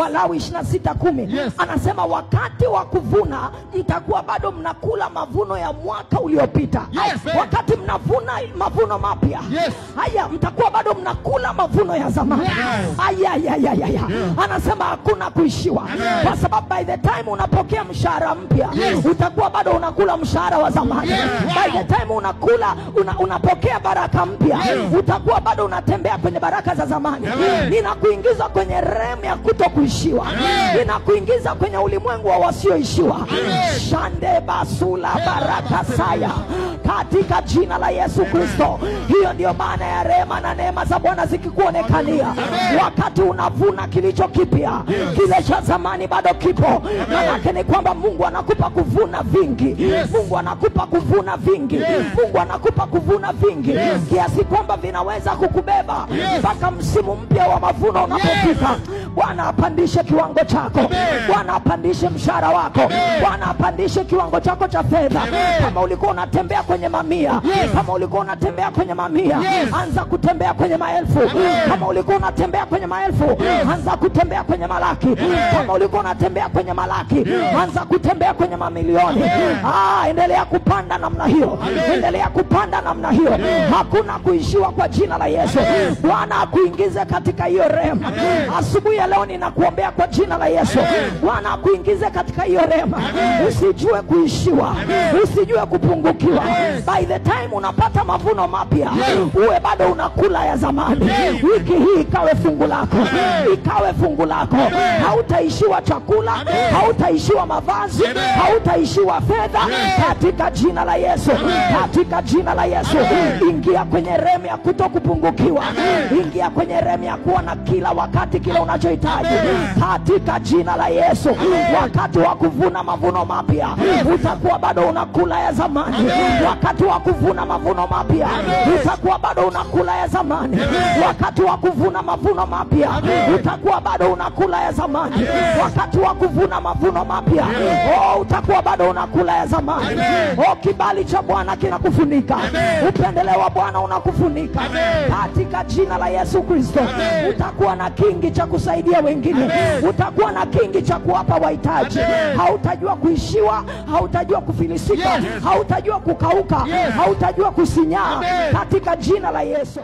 Walawi 26:10 anasema wakati wa kuvuna mtakuwa bado mnakula mavuno ya mwaka uliopita. Wakati mnavuna mavuno mapya, haya mtakuwa bado mnakula mavuno ya zamani. Anasema hakuna kuishiwa, kwa sababu by the time unapokea mshahara mpya utakuwa bado unakula mshahara wa zamani. By the time unapokea baraka mpya utakuwa bado unatembea kwenye baraka za zamani. Ninakuingiza kwenye rehema ya kutokuishiwa. Ninakuingiza kwenye ulimwengu wa wasioishiwa. Shande basula baraka saya katika jina la Yesu Kristo. Hiyo ndio maana ya rehema na neema za Bwana zikikuonekania. Wakati unavuna kilicho kipya, kile cha zamani bado kipo. Maana ni kwamba Mungu anakupa kuvuna vingi. Mungu anakupa kuvuna vingi. Mungu anakupa kuvuna vingi kiasi kwamba vinaweza kukubeba mpaka msimu mpya wa mavuno unapofika. Bwana apandishe kiwango chako. Bwana apandishe mshahara wako. Bwana apandishe kiwango chako cha fedha. Kama ulikuwa unatembea kwenye mamia, kama ulikuwa unatembea kwenye mamia, anza kutembea kwenye maelfu. Kama ulikuwa unatembea kwenye maelfu, anza kutembea kwenye malaki. Kama ulikuwa unatembea kwenye malaki, anza kutembea kwenye mamilioni. Endelea kupanda namna hiyo. Endelea kupanda namna hiyo. Hakuna kuishiwa kwa jina la Yesu. Bwana akuingize katika hiyo rehema. Asubuhi ya leo ninakuombea kwa jina la Yesu. Bwana akuingize katika hiyo rehema. Usijue kuishiwa, usijue kupungukiwa. By the time unapata mavuno mapya, uwe bado unakula ya zamani. Wiki hii ikawe fungu lako. Ikawe fungu lako. Hautaishiwa chakula, hautaishiwa mavazi, hautaishiwa fedha katika jina la Yesu. Katika jina la Yesu. Ingia kwenye rehema ya kutokupungukiwa. Ingia kwenye rehema ya kuwa na kila wakati kile unachohitaji katika jina la Yesu. Wakati wa kuvuna mavuno mapya utakuwa bado unakula ya zamani. Wakati wa kuvuna mavuno mapya utakuwa bado unakula ya zamani. Wakati wa kuvuna mavuno mapya utakuwa bado unakula ya zamani. Wakati wa kuvuna mavuno mapya utakuwa bado unakula ya zamani. Kibali cha Bwana kinakufunika. Upendeleo wa Bwana unakufunika katika jina la Yesu Kristo. Utakuwa na kingi cha kusaidia wengine. Utakuwa na kingi cha kuwapa wahitaji. Hautajua kuishiwa, hautajua kufilisika, hautajua kukauka, hautajua kusinyaa katika jina la Yesu.